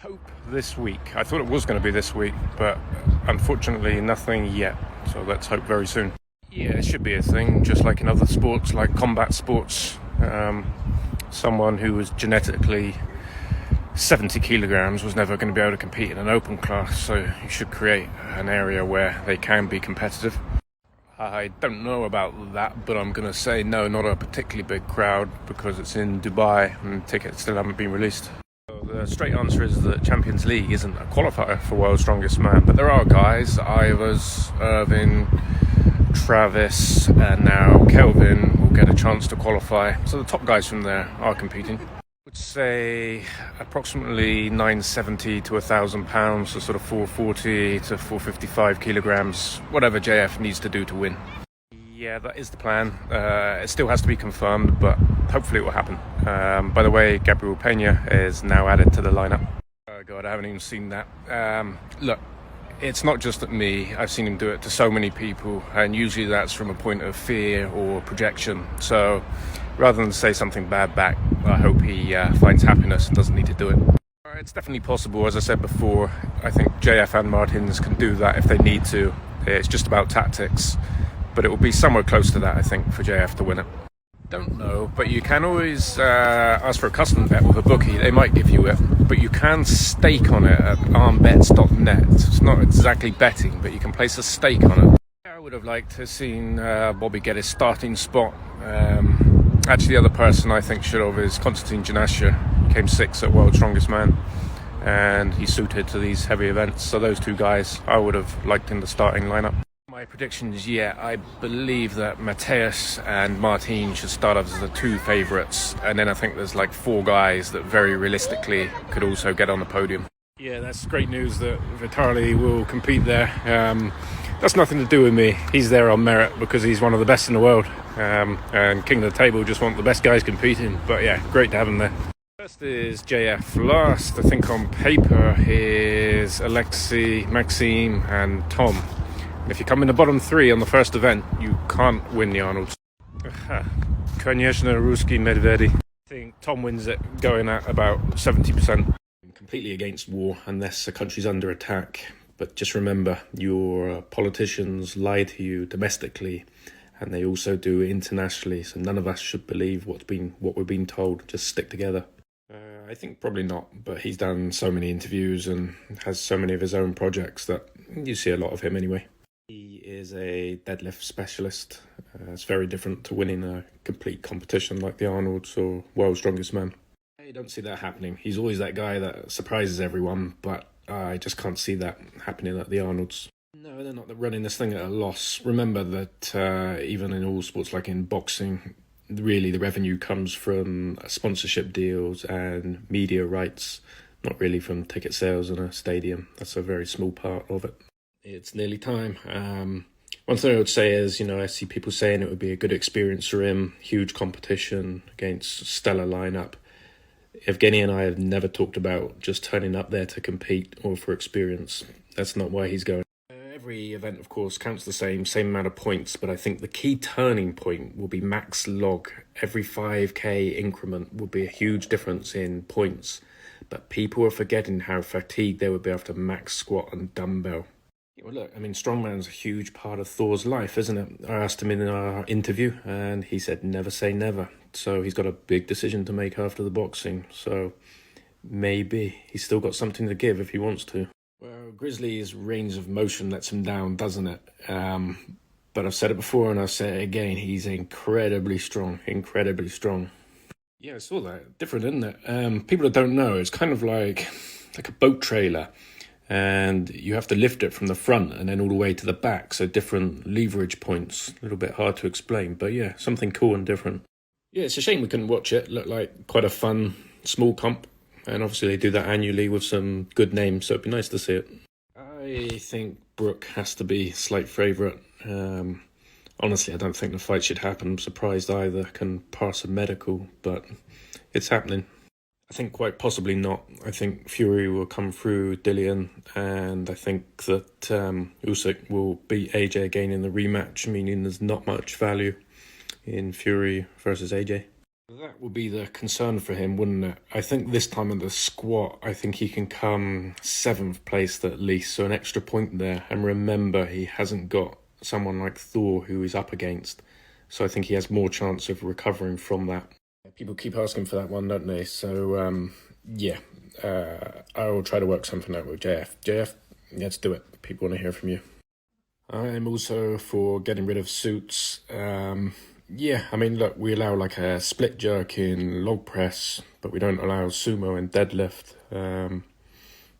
Hope this week. I thought it was going to be this week, but unfortunately nothing yet. So let's hope very soon. Yeah, it should be a thing, just like in other sports, like combat sports. Someone who was genetically 70 kilograms was never going to be able to compete in an open class, so you should create an area where they can be competitive. I don't know about that, but I'm going to say no, not a particularly big crowd because it's in Dubai and tickets still haven't been released. The straight answer is that Champions League isn't a qualifier for World's Strongest Man, but there are guys, Ivers, Irvin, Travis, and now Kelvin will get a chance to qualify. So the top guys from there are competing. I would say approximately 970 to £1,000, so sort of 440 to 455 kilograms, whatever JF needs to do to win. Yeah, that is the plan. It still has to be confirmed, but hopefully it will happen. By the way, Gabriel Pena is now added to the lineup. Oh God, I haven't even seen that. Look, it's not just at me. I've seen him do it to so many people, and usually that's from a point of fear or projection. So rather than say something bad back, I hope he finds happiness and doesn't need to do it. It's definitely possible. As I said before, I think JF and Martins can do that if they need to. It's just about tactics. But it will be somewhere close to that, I think, for JF to win it. Don't know, but you can always ask for a custom bet with a bookie. They might give you it, but you can stake on it at armbets.net. It's not exactly betting, but you can place a stake on it. I would have liked to have seen Bobby get his starting spot. Actually, the other person I think should have is Konstantin Janasha. He came 6th at World's Strongest Man, and he's suited to these heavy events. So those two guys I would have liked in the starting lineup. My predictions, I believe that Mateus and Martin should start off as the two favourites, and then I think there's like 4 guys that very realistically could also get on the podium. Yeah, that's great news that Vitali will compete there. That's nothing to do with me. He's there on merit because he's one of the best in the world, and King of the Table just want the best guys competing. But yeah, great to have him there. First is JF. Last, I think on paper, is Alexei, Maxime and Tom. If you come in the bottom 3 on the first event, you can't win the Arnolds. Конечно, Ruski Medvedi. I think Tom wins it, going at about 70%. I'm completely against war unless a country's under attack. But just remember, your politicians lie to you domestically, and they also do internationally. So none of us should believe what we're being told. Just stick together. I think probably not, but he's done so many interviews and has so many of his own projects that you see a lot of him anyway. He is a deadlift specialist. It's very different to winning a complete competition like the Arnolds or World's Strongest Man. I don't see that happening. He's always that guy that surprises everyone, but I just can't see that happening at the Arnolds. No, they're not running this thing at a loss. Remember that even in all sports, like in boxing, really the revenue comes from sponsorship deals and media rights, not really from ticket sales in a stadium. That's a very small part of it. It's nearly time. One thing I would say is, I see people saying it would be a good experience for him, huge competition against stellar lineup. Evgeny and I have never talked about just turning up there to compete or for experience. That's not why he's going. Every event, of course, counts the same amount of points, but I think the key turning point will be max log. Every 5k increment will be a huge difference in points, but people are forgetting how fatigued they would be after max squat and dumbbell. Well, look, Strongman's a huge part of Thor's life, isn't it? I asked him in our interview, and he said never say never. So he's got a big decision to make after the boxing. So maybe he's still got something to give if he wants to. Well, Grizzly's range of motion lets him down, doesn't it? But I've said it before and I'll say it again. He's incredibly strong, incredibly strong. Yeah, I saw that. Different, isn't it? People that don't know, it's kind of like a boat trailer. And you have to lift it from the front and then all the way to the back. So different leverage points. A little bit hard to explain, but yeah, something cool and different. Yeah, it's a shame we couldn't watch it. Looked like quite a fun, small comp. And obviously they do that annually with some good names, so it'd be nice to see it. I think Brooke has to be slight favourite. Honestly, I don't think the fight should happen. I'm surprised either can pass a medical, but it's happening. I think quite possibly not. I think Fury will come through Dillian, and I think that Usyk will beat AJ again in the rematch, meaning there's not much value in Fury versus AJ. That would be the concern for him, wouldn't it? I think this time in the squat, I think he can come 7th place at least, so an extra point there. And remember, he hasn't got someone like Thor who he's up against, so I think he has more chance of recovering from that. People keep asking for that one, don't they? So, yeah, I will try to work something out with JF. JF, let's do it. People want to hear from you. I'm also for getting rid of suits. Yeah, I mean, look, we allow like a split jerk in log press, but we don't allow sumo and deadlift.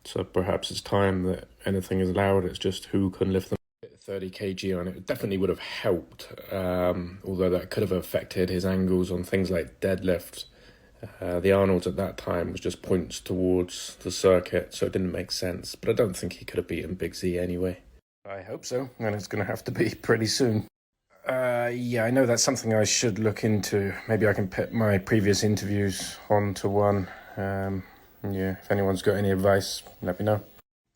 So perhaps it's time that anything is allowed. It's just who can lift them. 30 kg on it definitely would have helped, although that could have affected his angles on things like deadlift. The Arnold's at that time was just points towards the circuit, so it didn't make sense. But I don't think he could have beaten Big Z anyway. I hope so, and it's going to have to be pretty soon. Yeah, I know that's something I should look into. Maybe I can put my previous interviews onto one. Yeah, if anyone's got any advice, let me know.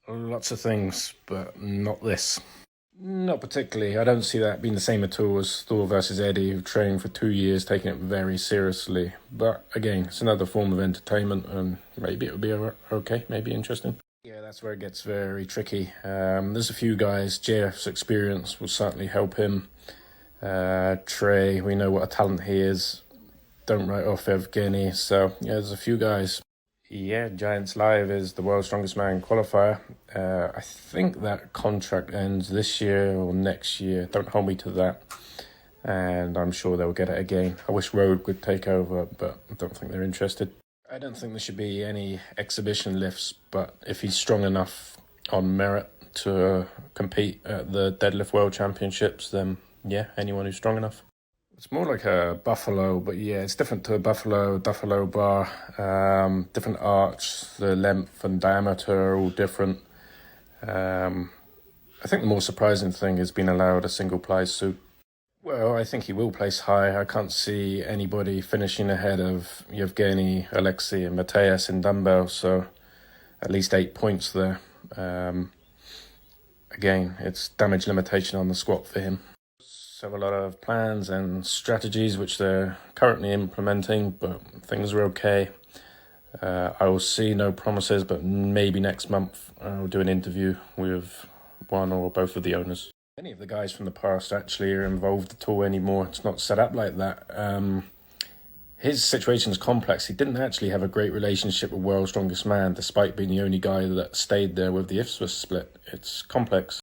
Lots of things, but not this. Not particularly. I don't see that being the same at all as Thor versus Eddie, who trained for 2 years, taking it very seriously. But again, it's another form of entertainment, and maybe it would be okay, maybe interesting. Yeah, that's where it gets very tricky. There's a few guys. JF's experience will certainly help him. Trey, we know what a talent he is. Don't write off Evgeny. So, yeah, there's a few guys. Yeah, Giants Live is the World's Strongest Man qualifier. I think that contract ends this year or next year. Don't hold me to that. And I'm sure they'll get it again. I wish Rhodes would take over, but I don't think they're interested. I don't think there should be any exhibition lifts, but if he's strong enough on merit to compete at the Deadlift World Championships, then yeah, anyone who's strong enough. It's more like a buffalo, but yeah, it's different to a buffalo bar. Different arch, the length and diameter are all different. I think the more surprising thing is being allowed a single ply suit. Well, I think he will place high. I can't see anybody finishing ahead of Yevgeny, Alexei and Mateus in dumbbell, so at least 8 points there. Again, it's damage limitation on the squat for him. So a lot of plans and strategies which they're currently implementing, but things are okay. I will see, no promises, but maybe next month I'll do an interview with one or both of the owners. Any of the guys from the past actually are involved at all anymore. It's not set up like that. His situation is complex. He didn't actually have a great relationship with World's Strongest Man, despite being the only guy that stayed there with the Ipswich split. It's complex.